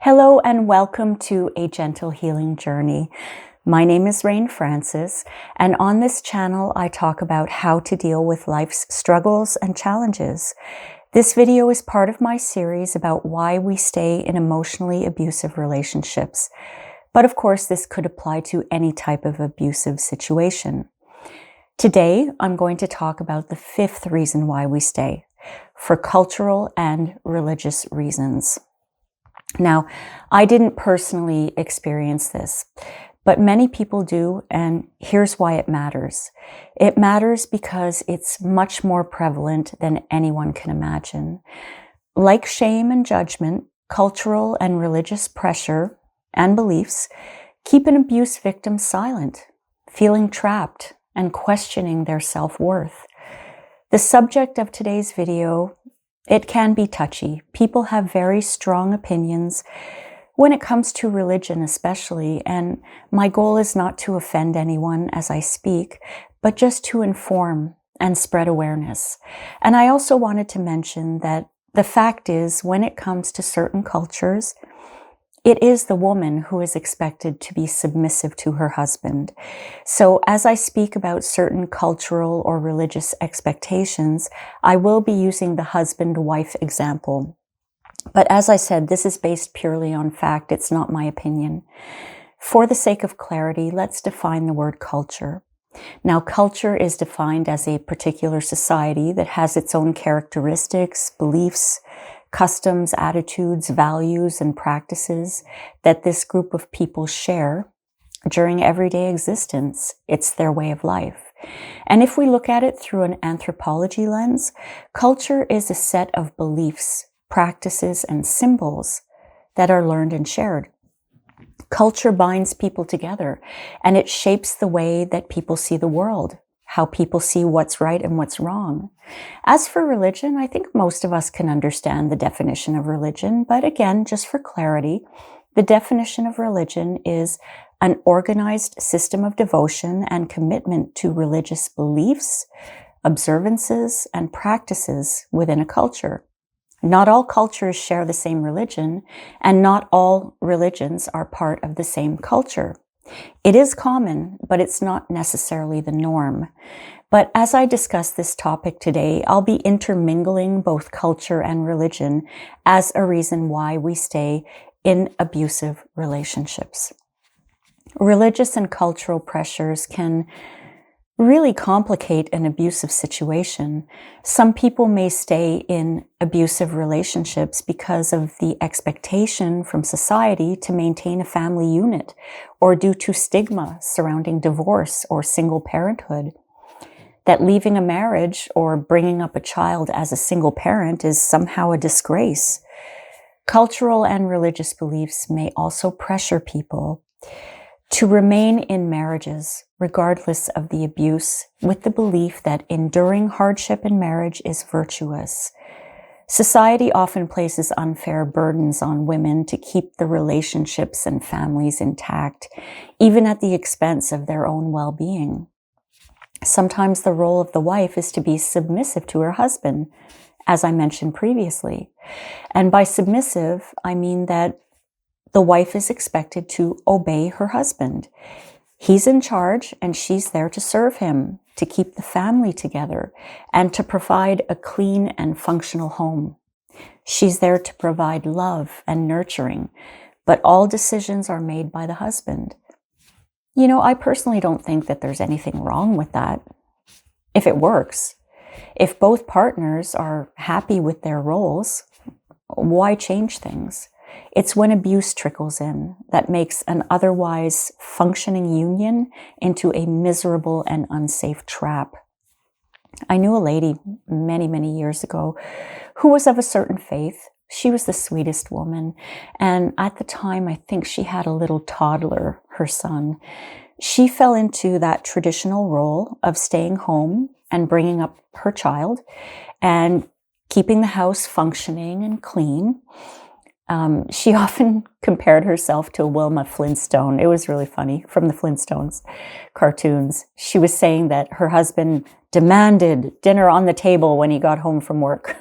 Hello and welcome to A Gentle Healing Journey. My name is Rain Francis, and on this channel I talk about how to deal with life's struggles and challenges. This video is part of my series about why we stay in emotionally abusive relationships. But of course, this could apply to any type of abusive situation. Today, I'm going to talk about the fifth reason why we stay, for cultural and religious reasons. Now, I didn't personally experience this, but many people do, and here's why it matters. It matters because it's much more prevalent than anyone can imagine. Like shame and judgment, cultural and religious pressure and beliefs keep an abuse victim silent, feeling trapped and questioning their self-worth. The subject of today's video, it can be touchy. People have very strong opinions when it comes to religion especially, and my goal is not to offend anyone as I speak, but just to inform and spread awareness. And I also wanted to mention that the fact is, when it comes to certain cultures, it is the woman who is expected to be submissive to her husband. So as I speak about certain cultural or religious expectations, I will be using the husband-wife example. But as I said, this is based purely on fact. It's not my opinion. For the sake of clarity, let's define the word culture. Now, culture is defined as a particular society that has its own characteristics, beliefs, customs, attitudes, values, and practices that this group of people share during everyday existence. It's their way of life. And if we look at it through an anthropology lens, culture is a set of beliefs, practices, and symbols that are learned and shared. Culture binds people together, and it shapes the way that people see the world, how people see what's right and what's wrong. As for religion, I think most of us can understand the definition of religion, but again, just for clarity, the definition of religion is an organized system of devotion and commitment to religious beliefs, observances, and practices within a culture. Not all cultures share the same religion, and not all religions are part of the same culture. It is common, but it's not necessarily the norm. But as I discuss this topic today, I'll be intermingling both culture and religion as a reason why we stay in abusive relationships. Religious and cultural pressures can really complicate an abusive situation. Some people may stay in abusive relationships because of the expectation from society to maintain a family unit, or due to stigma surrounding divorce or single parenthood, that leaving a marriage or bringing up a child as a single parent is somehow a disgrace. Cultural and religious beliefs may also pressure people to remain in marriages, regardless of the abuse, with the belief that enduring hardship in marriage is virtuous. Society often places unfair burdens on women to keep the relationships and families intact, even at the expense of their own well-being. Sometimes the role of the wife is to be submissive to her husband, as I mentioned previously. And by submissive, I mean that the wife is expected to obey her husband. He's in charge and she's there to serve him, to keep the family together, and to provide a clean and functional home. She's there to provide love and nurturing, but all decisions are made by the husband. You know, I personally don't think that there's anything wrong with that, if it works. If both partners are happy with their roles, why change things? It's when abuse trickles in that makes an otherwise functioning union into a miserable and unsafe trap. I knew a lady many, many years ago who was of a certain faith. She was the sweetest woman. And at the time, I think she had a little toddler, her son. She fell into that traditional role of staying home and bringing up her child and keeping the house functioning and clean. She often compared herself to Wilma Flintstone. It was really funny, from the Flintstones cartoons. She was saying that her husband demanded dinner on the table when he got home from work.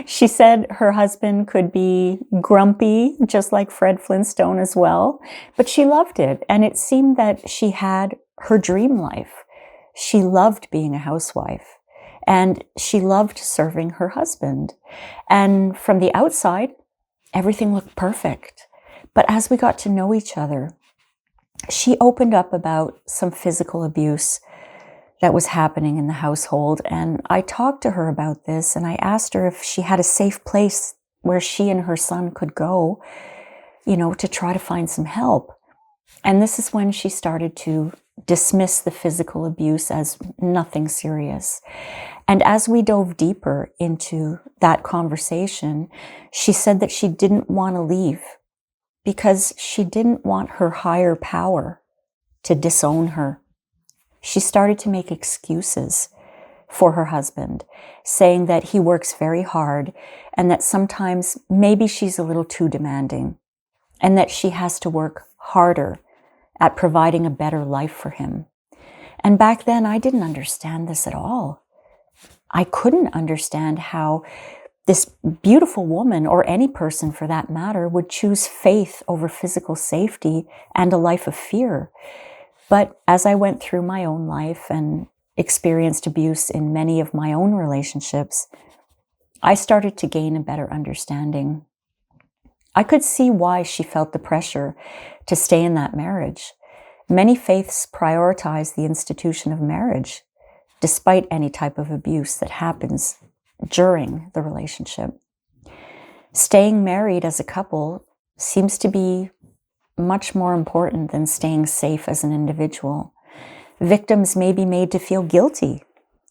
She said her husband could be grumpy, just like Fred Flintstone as well, but she loved it. And it seemed that she had her dream life. She loved being a housewife and she loved serving her husband. And from the outside, everything looked perfect. But as we got to know each other, she opened up about some physical abuse that was happening in the household. And I talked to her about this and I asked her if she had a safe place where she and her son could go, to try to find some help. And this is when she started to dismiss the physical abuse as nothing serious. And as we dove deeper into that conversation, she said that she didn't want to leave because she didn't want her higher power to disown her. She started to make excuses for her husband, saying that he works very hard and that sometimes maybe she's a little too demanding and that she has to work harder at providing a better life for him. And back then, I didn't understand this at all. I couldn't understand how this beautiful woman, or any person for that matter, would choose faith over physical safety and a life of fear. But as I went through my own life and experienced abuse in many of my own relationships, I started to gain a better understanding. I could see why she felt the pressure to stay in that marriage. Many faiths prioritize the institution of marriage, despite any type of abuse that happens during the relationship. Staying married as a couple seems to be much more important than staying safe as an individual. Victims may be made to feel guilty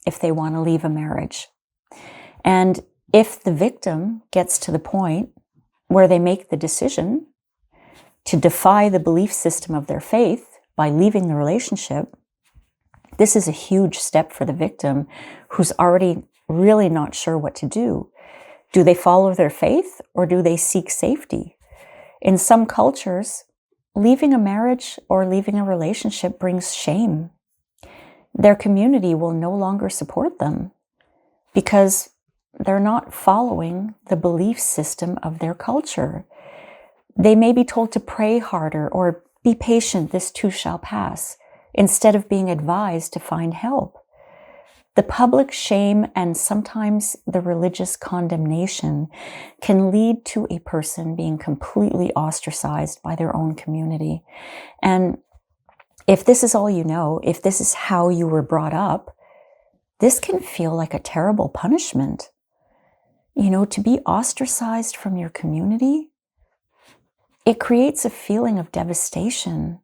if they want to leave a marriage. And if the victim gets to the point where they make the decision to defy the belief system of their faith by leaving the relationship, this is a huge step for the victim who's already really not sure what to do. Do they follow their faith or do they seek safety? In some cultures, leaving a marriage or leaving a relationship brings shame. Their community will no longer support them because they're not following the belief system of their culture. They may be told to pray harder or be patient, this too shall pass, instead of being advised to find help. The public shame and sometimes the religious condemnation can lead to a person being completely ostracized by their own community. And if this is all you know, if this is how you were brought up, this can feel like a terrible punishment. To be ostracized from your community, it creates a feeling of devastation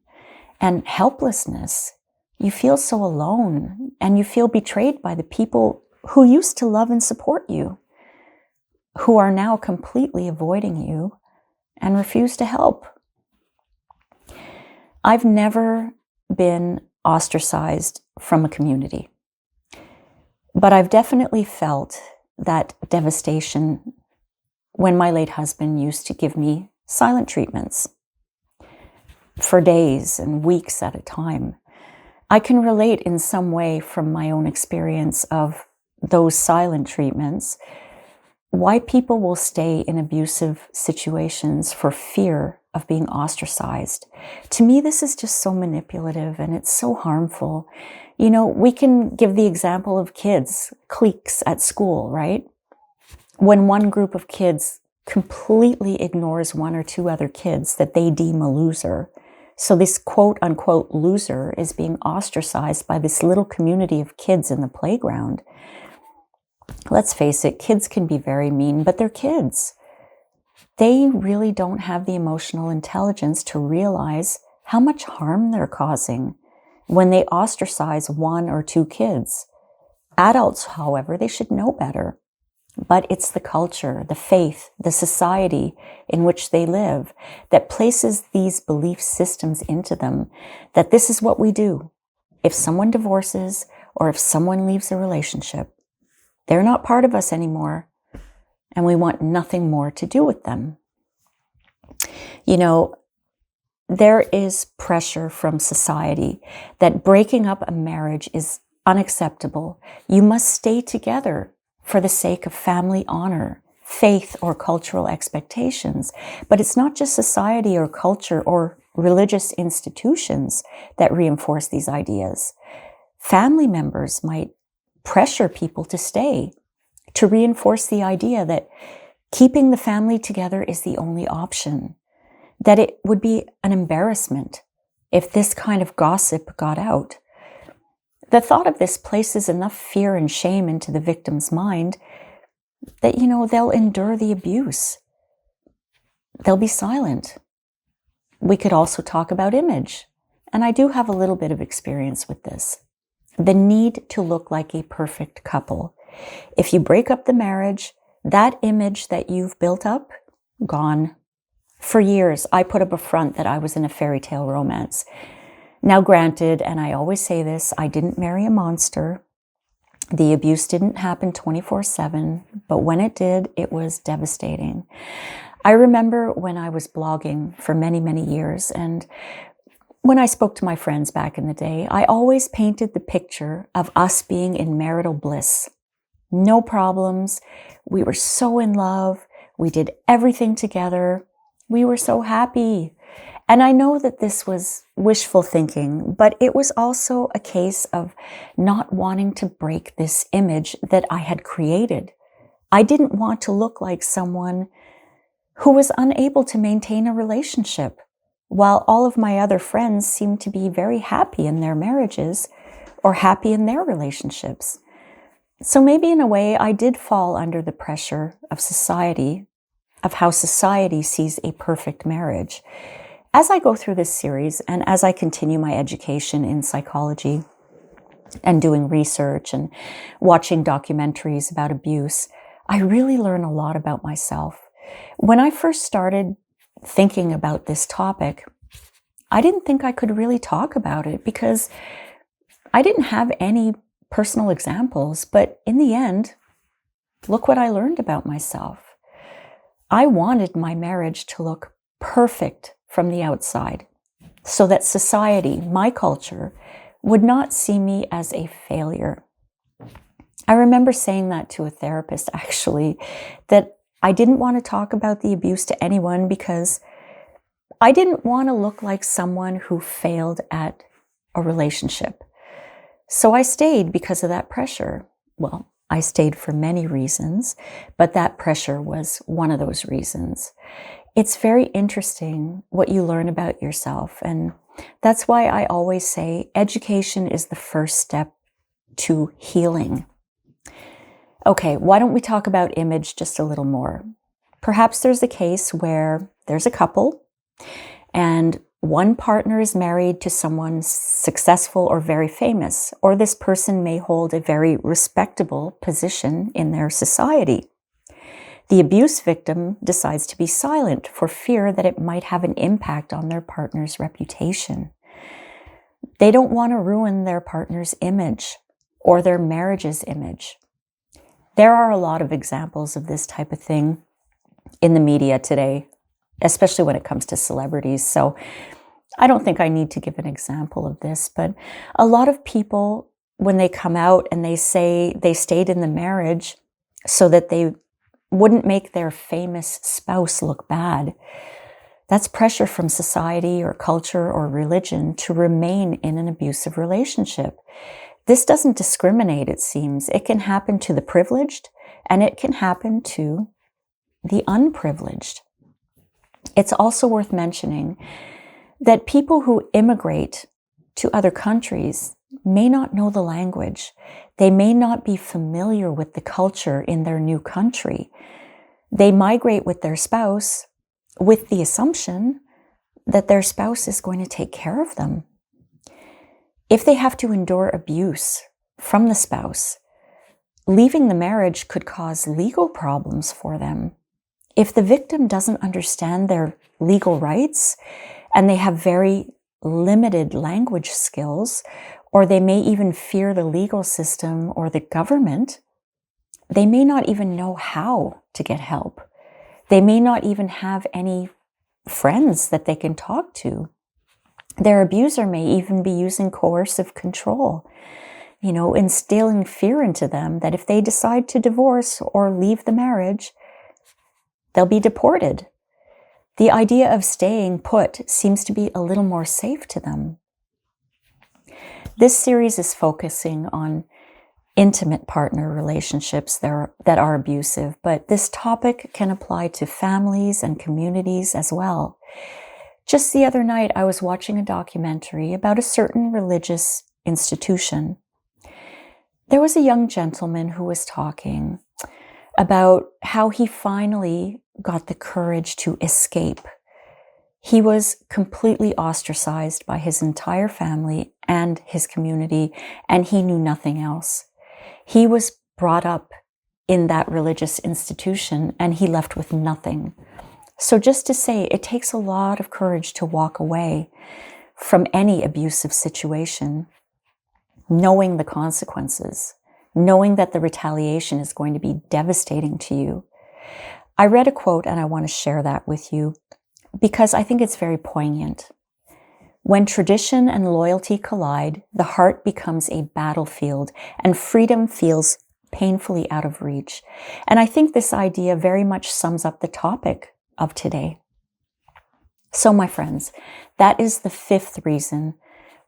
and helplessness. You feel so alone and you feel betrayed by the people who used to love and support you, who are now completely avoiding you and refuse to help. I've never been ostracized from a community, but I've definitely felt that devastation when my late husband used to give me silent treatments for days and weeks at a time. I can relate in some way from my own experience of those silent treatments, why people will stay in abusive situations for fear of being ostracized. To me, this is just so manipulative and it's so harmful. We can give the example of kids, cliques at school, right? When one group of kids completely ignores one or two other kids that they deem a loser. So this quote unquote loser is being ostracized by this little community of kids in the playground. Let's face it, kids can be very mean, but they're kids. They really don't have the emotional intelligence to realize how much harm they're causing when they ostracize one or two kids. Adults, however, they should know better. But it's the culture, the faith, the society in which they live that places these belief systems into them, that this is what we do. If someone divorces or if someone leaves a relationship, they're not part of us anymore, and we want nothing more to do with them. There is pressure from society that breaking up a marriage is unacceptable. You must stay together for the sake of family honor, faith, or cultural expectations. But it's not just society or culture or religious institutions that reinforce these ideas. Family members might pressure people to stay, to reinforce the idea that keeping the family together is the only option, that it would be an embarrassment if this kind of gossip got out. The thought of this places enough fear and shame into the victim's mind that, they'll endure the abuse. They'll be silent. We could also talk about image, and I do have a little bit of experience with this. The need to look like a perfect couple. If you break up the marriage, that image that you've built up, gone. For years, I put up a front that I was in a fairy tale romance. Now, granted, and I always say this, I didn't marry a monster. The abuse didn't happen 24/7, but when it did, it was devastating. I remember when I was blogging for many, many years, and when I spoke to my friends back in the day, I always painted the picture of us being in marital bliss. No problems. We were so in love. We did everything together. We were so happy. And I know that this was wishful thinking, but it was also a case of not wanting to break this image that I had created. I didn't want to look like someone who was unable to maintain a relationship, while all of my other friends seemed to be very happy in their marriages or happy in their relationships. So maybe in a way, I did fall under the pressure of society, of how society sees a perfect marriage. As I go through this series and as I continue my education in psychology and doing research and watching documentaries about abuse, I really learn a lot about myself. When I first started thinking about this topic, I didn't think I could really talk about it because I didn't have any personal examples. But in the end, look what I learned about myself. I wanted my marriage to look perfect from the outside, so that society, my culture, would not see me as a failure. I remember saying that to a therapist, actually, that I didn't want to talk about the abuse to anyone because I didn't want to look like someone who failed at a relationship. So I stayed because of that pressure. Well, I stayed for many reasons, but that pressure was one of those reasons. It's very interesting what you learn about yourself. And that's why I always say education is the first step to healing. Okay, why don't we talk about image just a little more? Perhaps there's a case where there's a couple and one partner is married to someone successful or very famous, or this person may hold a very respectable position in their society. The abuse victim decides to be silent for fear that it might have an impact on their partner's reputation. They don't want to ruin their partner's image or their marriage's image. There are a lot of examples of this type of thing in the media today, especially when it comes to celebrities. So I don't think I need to give an example of this, but a lot of people, when they come out and they say they stayed in the marriage so that they wouldn't make their famous spouse look bad, that's pressure from society or culture or religion to remain in an abusive relationship. This doesn't discriminate, it seems. It can happen to the privileged and it can happen to the unprivileged. It's also worth mentioning that people who immigrate to other countries may not know the language. They may not be familiar with the culture in their new country. They migrate with their spouse with the assumption that their spouse is going to take care of them. If they have to endure abuse from the spouse, leaving the marriage could cause legal problems for them. If the victim doesn't understand their legal rights and they have very limited language skills, or they may even fear the legal system or the government, they may not even know how to get help. They may not even have any friends that they can talk to. Their abuser may even be using coercive control. instilling fear into them that if they decide to divorce or leave the marriage, they'll be deported. The idea of staying put seems to be a little more safe to them. This series is focusing on intimate partner relationships that are abusive, but this topic can apply to families and communities as well. Just the other night, I was watching a documentary about a certain religious institution. There was a young gentleman who was talking about how he finally got the courage to escape. He was completely ostracized by his entire family and his community, and he knew nothing else. He was brought up in that religious institution, and he left with nothing. So just to say, it takes a lot of courage to walk away from any abusive situation, knowing the consequences, knowing that the retaliation is going to be devastating to you. I read a quote, and I want to share that with you because I think it's very poignant. When tradition and loyalty collide, the heart becomes a battlefield and freedom feels painfully out of reach. And I think this idea very much sums up the topic of today. So my friends, that is the 5th reason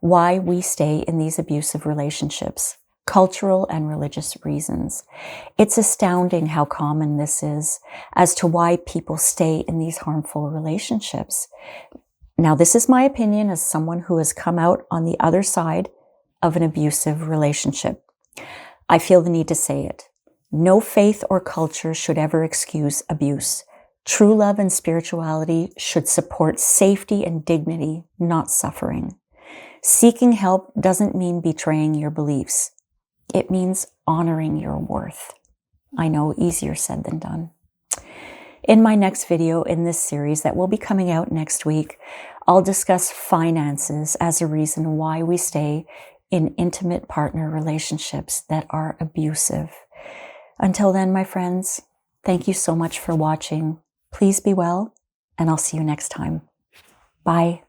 why we stay in these abusive relationships, cultural and religious reasons. It's astounding how common this is as to why people stay in these harmful relationships. Now, this is my opinion as someone who has come out on the other side of an abusive relationship. I feel the need to say it. No faith or culture should ever excuse abuse. True love and spirituality should support safety and dignity, not suffering. Seeking help doesn't mean betraying your beliefs. It means honoring your worth. I know, easier said than done. In my next video in this series that will be coming out next week, I'll discuss finances as a reason why we stay in intimate partner relationships that are abusive. Until then, my friends, thank you so much for watching. Please be well, and I'll see you next time. Bye.